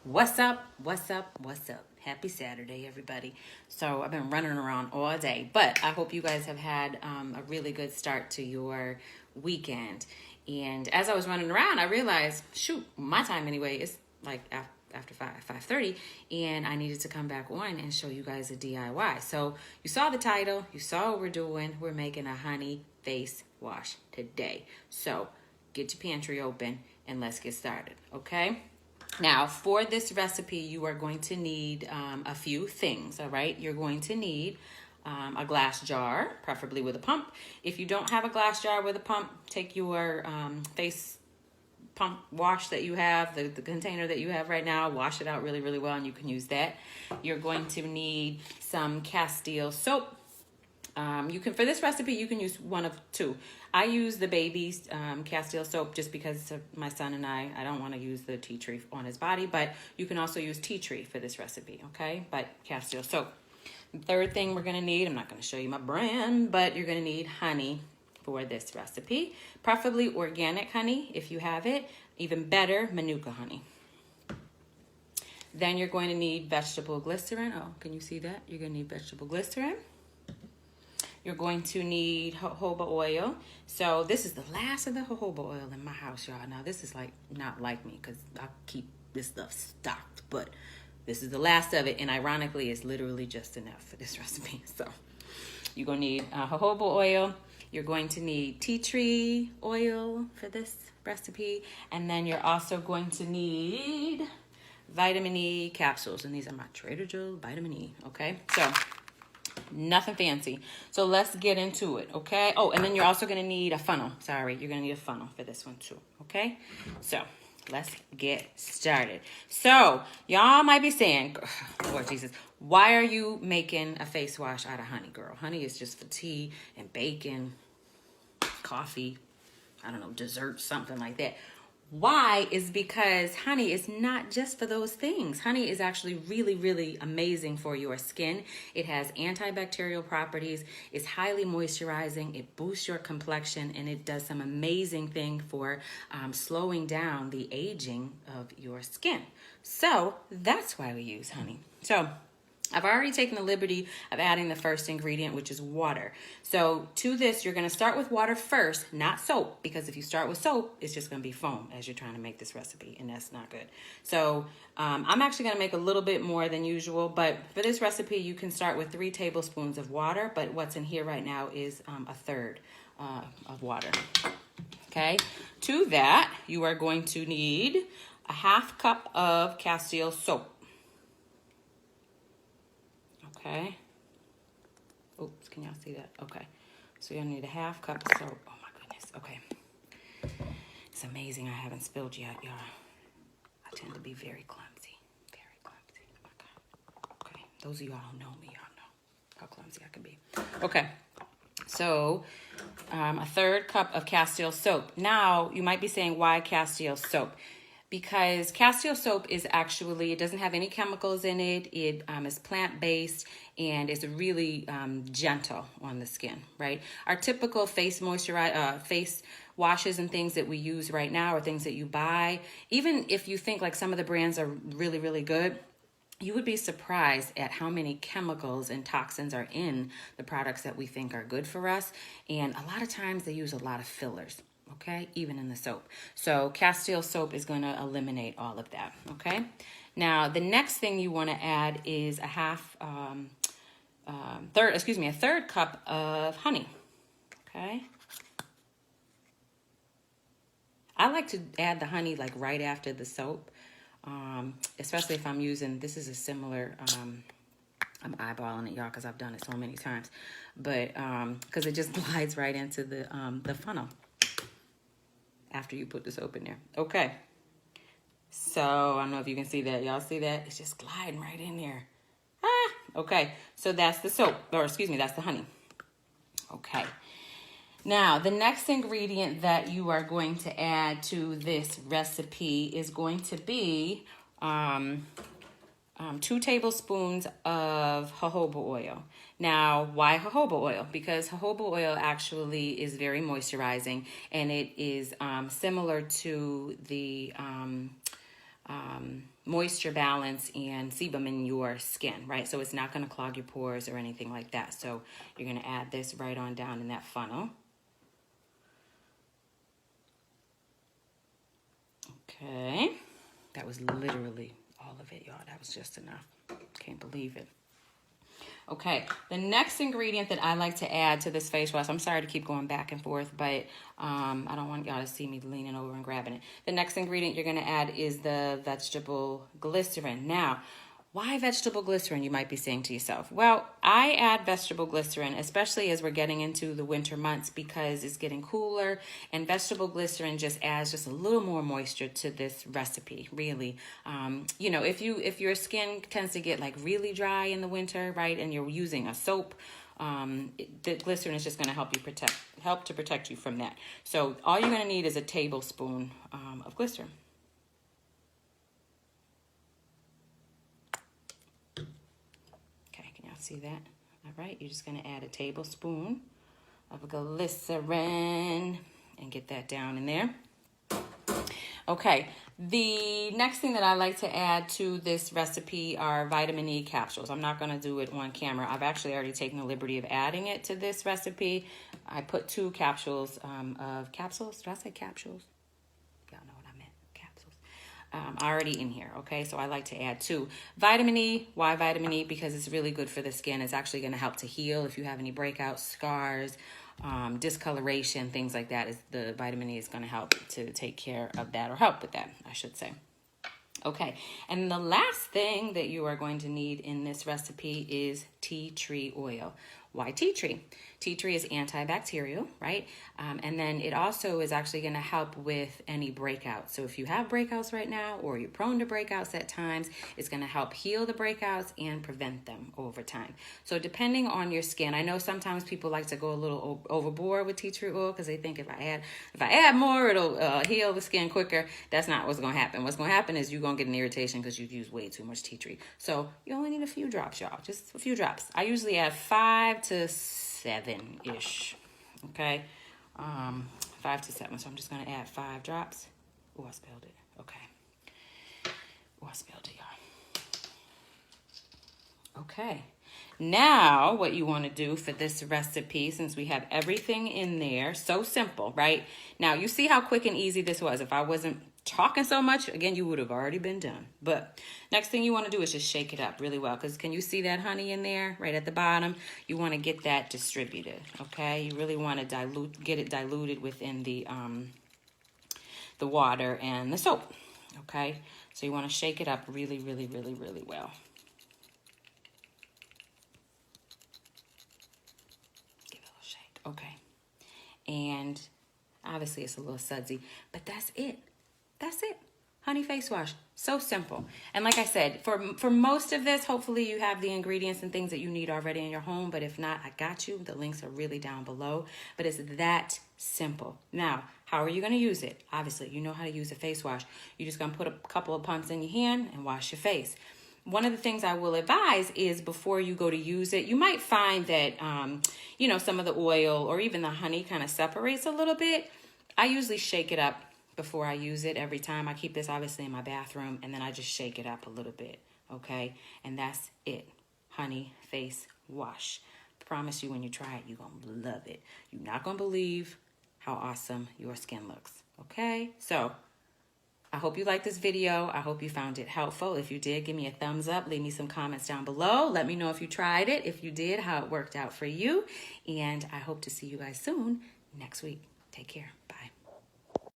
What's up? What's up? What's up? Happy Saturday, everybody. So I've been running around all day, but I hope you guys have had a really good start to your weekend. And as I was running around, I realized, shoot, my time anyway is like after 5:30, and I needed to come back on and show you guys a DIY. So you saw the title, you saw what we're doing. We're making a honey face wash today. So get your pantry open and let's get started, okay? Now, for this recipe, you are going to need a few things, all right? You're going to need a glass jar, preferably with a pump. If you don't have a glass jar with a pump, take your face pump wash that you have, the container that you have right now, wash it out really, really well, and you can use that. You're going to need some castile soap. For this recipe, you can use one of two. I use the baby's castile soap just because of my son and I don't want to use the tea tree on his body, but you can also use tea tree for this recipe, okay? But castile soap. The third thing we're going to need, I'm not going to show you my brand, but you're going to need honey for this recipe. Preferably organic honey if you have it. Even better, Manuka honey. Then you're going to need vegetable glycerin. Oh, can you see that? You're going to need vegetable glycerin. You're going to need jojoba oil. So this is the last of the jojoba oil in my house, y'all. Now this is not like me because I keep this stuff stocked, but this is the last of it, and ironically, it's literally just enough for this recipe. So you're gonna need jojoba oil. You're going to need tea tree oil for this recipe, and then you're also going to need vitamin E capsules, and these are my Trader Joe's vitamin E. Okay, so. Nothing fancy. So let's get into it, okay? Oh, and then you're also going to need a funnel. Sorry, you're going to need a funnel for this one too, okay? So let's get started. So y'all might be saying, Lord Jesus, why are you making a face wash out of honey, girl? Honey is just for tea and bacon, coffee, I don't know, dessert, something like that. Why is because honey is not just for those things. Honey is actually really, really amazing for your skin. It has antibacterial properties. It's highly moisturizing. It boosts your complexion, and it does some amazing thing for slowing down the aging of your skin. So that's why we use honey. So I've already taken the liberty of adding the first ingredient, which is water. So to this, you're going to start with water first, not soap, because if you start with soap, it's just going to be foam as you're trying to make this recipe, and that's not good. So I'm actually going to make a little bit more than usual, but for this recipe, you can start with 3 tablespoons of water, but what's in here right now is a third of water. Okay, to that, you are going to need a 1/2 cup of castile soap. Okay. Oops, can y'all see that? Okay. So you'll need a 1/2 cup of soap. Oh my goodness. Okay. It's amazing I haven't spilled yet, y'all. I tend to be very clumsy. Very clumsy. Oh my God. Okay. Those of y'all who know me, y'all know how clumsy I can be. Okay. So a 1/3 cup of castile soap. Now, you might be saying, why castile soap? Because castile soap is actually, it doesn't have any chemicals in it. It is plant-based and is really gentle on the skin, right? Our typical face face washes and things that we use right now, or things that you buy, even if you think like some of the brands are really, really good, you would be surprised at how many chemicals and toxins are in the products that we think are good for us. And a lot of times they use a lot of fillers. Okay, even in the soap. So castile soap is going to eliminate all of that. Okay, now the next thing you want to add is a 1/3 cup of honey. Okay, I like to add the honey like right after the soap, especially if I'm using, this is a similar, I'm eyeballing it, y'all, because I've done it so many times, but because it just glides right into the funnel after you put the soap in there. Okay. So, I don't know if you can see that. Y'all see that? It's just gliding right in there. Okay. So that's the soap, or excuse me, that's the honey. Okay. Now, the next ingredient that you are going to add to this recipe is going to be 2 tablespoons of jojoba oil. Now, why jojoba oil? Because jojoba oil actually is very moisturizing, and it is similar to the moisture balance and sebum in your skin, right? So it's not going to clog your pores or anything like that. So you're going to add this right on down in that funnel. Okay, that was literally all of it, y'all. That was just enough. Can't believe it. Okay, the next ingredient that I like to add to this face wash, I'm sorry to keep going back and forth, but I don't want y'all to see me leaning over and grabbing it. The next ingredient you're going to add is the vegetable glycerin. Now, why vegetable glycerin, you might be saying to yourself? Well, I add vegetable glycerin, especially as we're getting into the winter months, because it's getting cooler, and vegetable glycerin just adds just a little more moisture to this recipe, really. You know, if your skin tends to get like really dry in the winter, right, and you're using a soap, the glycerin is just going to help to protect you from that. So all you're going to need is a tablespoon of glycerin. See that? All right, you're just going to add a tablespoon of glycerin and get that down in there. Okay, the next thing that I like to add to this recipe are vitamin E capsules. I'm not going to do it on camera. I've actually already taken the liberty of adding it to this recipe. I put 2 capsules of capsules. Did I say capsules? Y'all know what I meant. Capsules. Already in here, okay? So I like to add 2. Vitamin E, why vitamin E? Because it's really good for the skin. It's actually going to help to heal if you have any breakouts, scars, discoloration, things like that. The vitamin E is going to help to take care of that, or help with that, I should say. Okay, and the last thing that you are going to need in this recipe is tea tree oil. Why tea tree? Tea tree is antibacterial, right? And then it also is actually going to help with any breakouts. So if you have breakouts right now, or you're prone to breakouts at times, it's going to help heal the breakouts and prevent them over time. So depending on your skin, I know sometimes people like to go a little overboard with tea tree oil because they think if I add more, it'll heal the skin quicker. That's not what's going to happen. What's going to happen is you're going to get an irritation because you've used way too much tea tree. So you only need a few drops, y'all. Just a few drops. I usually add 5 to 7-ish. Okay, 5 to 7. So I'm just gonna add 5 drops. Oh, I spilled it. Okay. Oh, I spilled it, y'all. Okay. Now, what you want to do for this recipe, since we have everything in there, so simple, right? Now, you see how quick and easy this was. If I wasn't talking so much, again, you would have already been done. But next thing you want to do is just shake it up really well, because can you see that honey in there right at the bottom? You want to get that distributed, okay? You really want to get it diluted within the water and the soap, okay? So you want to shake it up really, really, really, really well. Give it a little shake, okay? And obviously it's a little sudsy, but that's it. That's it. Honey face wash. So simple. And like I said, for most of this, hopefully you have the ingredients and things that you need already in your home. But if not, I got you. The links are really down below. But it's that simple. Now, how are you going to use it? Obviously, you know how to use a face wash. You're just going to put a couple of pumps in your hand and wash your face. One of the things I will advise is before you go to use it, you might find that, you know, some of the oil or even the honey kind of separates a little bit. I usually shake it up before I use it every time. I keep this obviously in my bathroom, and then I just shake it up a little bit, okay? And that's it. Honey face wash. Promise you, when you try it, you're going to love it. You're not going to believe how awesome your skin looks, okay? So I hope you liked this video. I hope you found it helpful. If you did, give me a thumbs up. Leave me some comments down below. Let me know if you tried it. If you did, how it worked out for you. And I hope to see you guys soon next week. Take care. Bye.